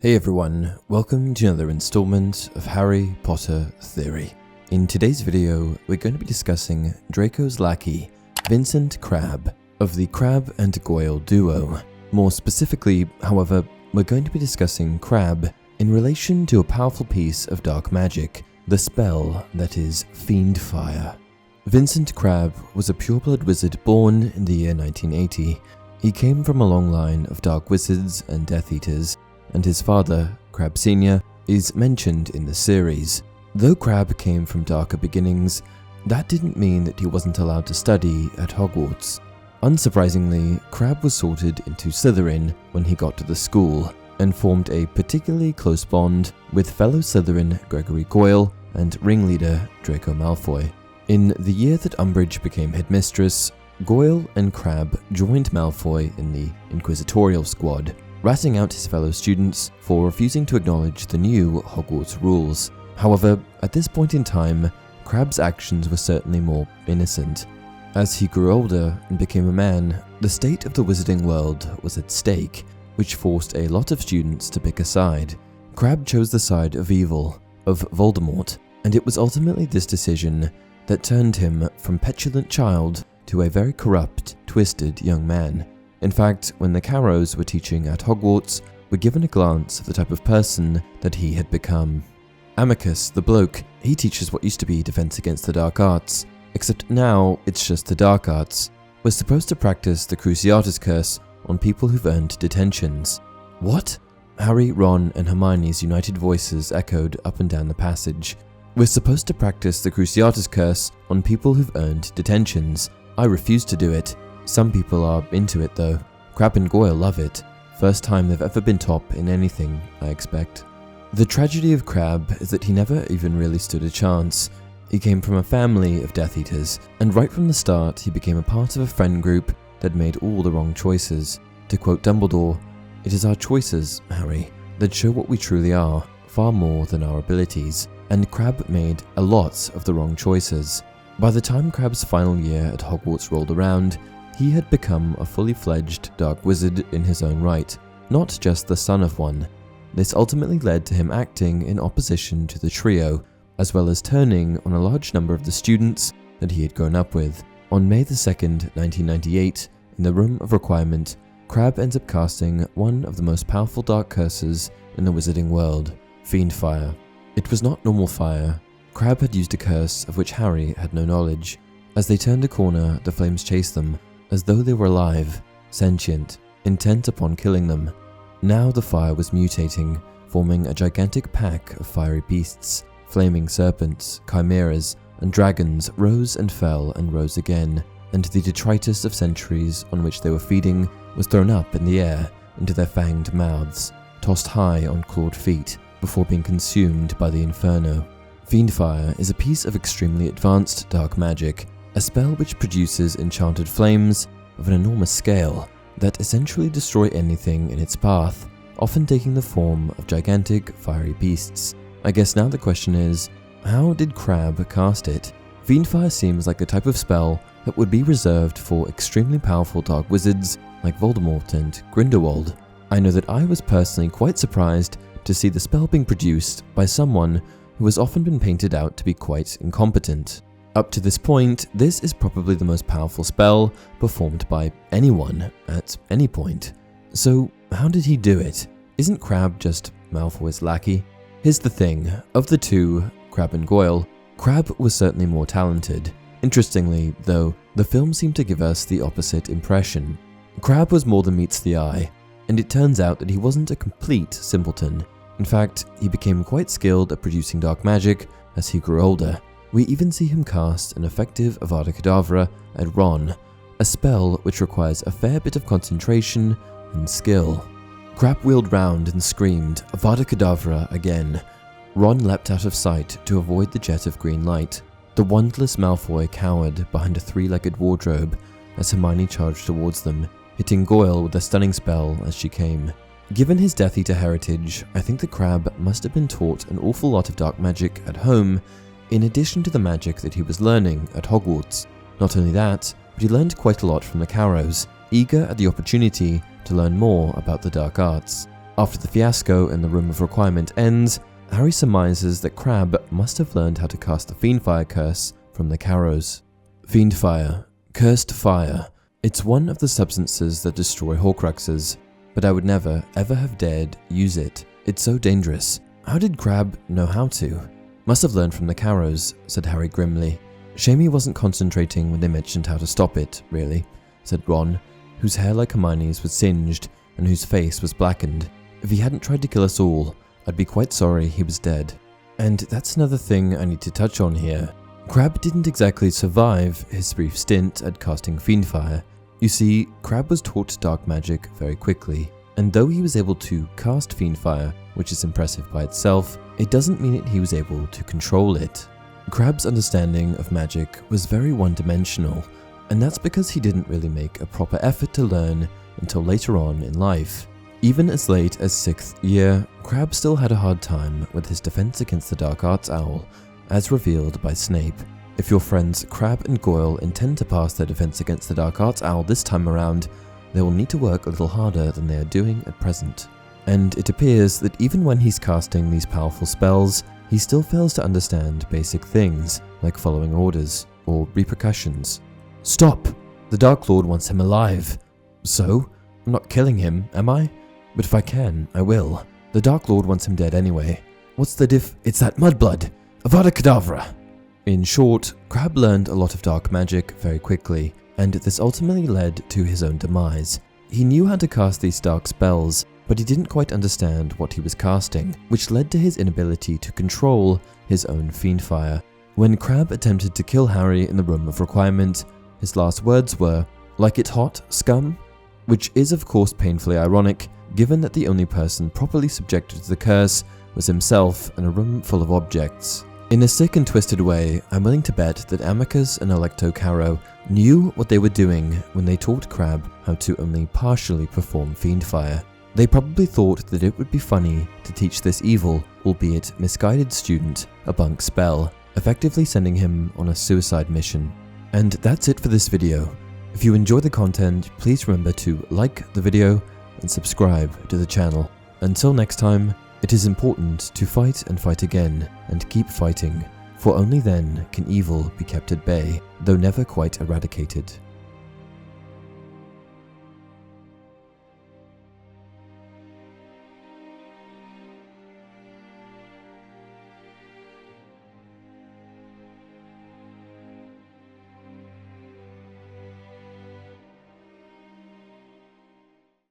Hey everyone, welcome to another installment of Harry Potter Theory. In today's video, we're going to be discussing Draco's lackey, Vincent Crabbe, of the Crabbe and Goyle duo. More specifically, however, we're going to be discussing Crabbe in relation to a powerful piece of dark magic, the spell that is Fiendfyre. Vincent Crabbe was a pureblood wizard born in the year 1980. He came from a long line of dark wizards and Death Eaters, and his father, Crabbe Sr, is mentioned in the series. Though Crabbe came from darker beginnings, that didn't mean that he wasn't allowed to study at Hogwarts. Unsurprisingly, Crabbe was sorted into Slytherin when he got to the school, and formed a particularly close bond with fellow Slytherin Gregory Goyle and ringleader Draco Malfoy. In the year that Umbridge became headmistress, Goyle and Crabbe joined Malfoy in the inquisitorial squad, ratting out his fellow students for refusing to acknowledge the new Hogwarts rules. However, at this point in time, Crabbe's actions were certainly more innocent. As he grew older and became a man, the state of the wizarding world was at stake, which forced a lot of students to pick a side. Crabbe chose the side of evil, of Voldemort, and it was ultimately this decision that turned him from petulant child to a very corrupt, twisted young man. In fact, when the Carrows were teaching at Hogwarts, we're given a glance of the type of person that he had become. Amicus, the bloke, he teaches what used to be Defense Against the Dark Arts, except now it's just the Dark Arts. We're supposed to practice the Cruciatus Curse on people who've earned detentions. What? Harry, Ron, and Hermione's united voices echoed up and down the passage. We're supposed to practice the Cruciatus Curse on people who've earned detentions. I refuse to do it. Some people are into it though. Crabbe and Goyle love it. First time they've ever been top in anything, I expect. The tragedy of Crabbe is that he never even really stood a chance. He came from a family of Death Eaters, and right from the start he became a part of a friend group that made all the wrong choices. To quote Dumbledore, "It is our choices, Harry, that show what we truly are, far more than our abilities." And Crabbe made a lot of the wrong choices. By the time Crabbe's final year at Hogwarts rolled around, he had become a fully fledged dark wizard in his own right, not just the son of one. This ultimately led to him acting in opposition to the trio, as well as turning on a large number of the students that he had grown up with. On May 2nd, 1998, in the Room of Requirement, Crabbe ends up casting one of the most powerful dark curses in the wizarding world, Fiendfyre. It was not normal fire. Crabbe had used a curse of which Harry had no knowledge. As they turned a corner, the flames chased them, as though they were alive, sentient, intent upon killing them. Now the fire was mutating, forming a gigantic pack of fiery beasts. Flaming serpents, chimeras, and dragons rose and fell and rose again, and the detritus of centuries on which they were feeding was thrown up in the air into their fanged mouths, tossed high on clawed feet, before being consumed by the inferno. Fiendfyre is a piece of extremely advanced dark magic, a spell which produces enchanted flames of an enormous scale that essentially destroy anything in its path, often taking the form of gigantic fiery beasts. I guess now the question is, how did Crabbe cast it? Fiendfyre seems like the type of spell that would be reserved for extremely powerful dark wizards like Voldemort and Grindelwald. I know that I was personally quite surprised to see the spell being produced by someone who has often been painted out to be quite incompetent. Up to this point, this is probably the most powerful spell performed by anyone at any point. So how did he do it? Isn't Crabbe just Malfoy's lackey? Here's the thing, of the two, Crabbe and Goyle, Crabbe was certainly more talented. Interestingly, though, the film seemed to give us the opposite impression. Crabbe was more than meets the eye, and it turns out that he wasn't a complete simpleton. In fact, he became quite skilled at producing dark magic as he grew older. We even see him cast an effective Avada Kedavra at Ron, a spell which requires a fair bit of concentration and skill. Crabbe wheeled round and screamed, "Avada Kedavra" again. Ron leapt out of sight to avoid the jet of green light. The wandless Malfoy cowered behind a three-legged wardrobe as Hermione charged towards them, hitting Goyle with a stunning spell as she came. Given his Death Eater heritage, I think that Crabbe must have been taught an awful lot of dark magic at home, in addition to the magic that he was learning at Hogwarts. Not only that, but he learned quite a lot from the Carrows, eager at the opportunity to learn more about the dark arts. After the fiasco in the Room of Requirement ends, Harry surmises that Crabbe must have learned how to cast the Fiendfyre curse from the Carrows. Fiendfyre, cursed fire. It's one of the substances that destroy Horcruxes, but I would never, ever have dared use it. It's so dangerous. How did Crabbe know how to? Must have learned from the Carrows, said Harry grimly. Shame he wasn't concentrating when they mentioned how to stop it, really, said Ron, whose hair like Hermione's was singed and whose face was blackened. If he hadn't tried to kill us all, I'd be quite sorry he was dead. And that's another thing I need to touch on here. Crabbe didn't exactly survive his brief stint at casting Fiendfyre. You see, Crabbe was taught dark magic very quickly, and though he was able to cast Fiendfyre, which is impressive by itself, it doesn't mean that he was able to control it. Crabbe's understanding of magic was very one-dimensional, and that's because he didn't really make a proper effort to learn until later on in life. Even as late as 6th year, Crabbe still had a hard time with his defense against the Dark Arts Owl, as revealed by Snape. If your friends Crabbe and Goyle intend to pass their defense against the Dark Arts Owl this time around, they will need to work a little harder than they are doing at present. And it appears that even when he's casting these powerful spells, he still fails to understand basic things, like following orders, or repercussions. Stop! The Dark Lord wants him alive. So? I'm not killing him, am I? But if I can, I will. The Dark Lord wants him dead anyway. What's the diff? It's that mudblood! Avada Kedavra! In short, Crabbe learned a lot of dark magic very quickly, and this ultimately led to his own demise. He knew how to cast these dark spells, but he didn't quite understand what he was casting, which led to his inability to control his own Fiendfyre. When Crabbe attempted to kill Harry in the Room of Requirement, his last words were, "Like it hot, scum?" Which is of course painfully ironic, given that the only person properly subjected to the curse was himself in a room full of objects. In a sick and twisted way, I'm willing to bet that Amicus and Alecto Carrow knew what they were doing when they taught Crabbe how to only partially perform Fiendfyre. They probably thought that it would be funny to teach this evil, albeit misguided student a bunk spell, effectively sending him on a suicide mission. And that's it for this video. If you enjoy the content, please remember to like the video and subscribe to the channel. Until next time, it is important to fight and fight again, and keep fighting, for only then can evil be kept at bay, though never quite eradicated.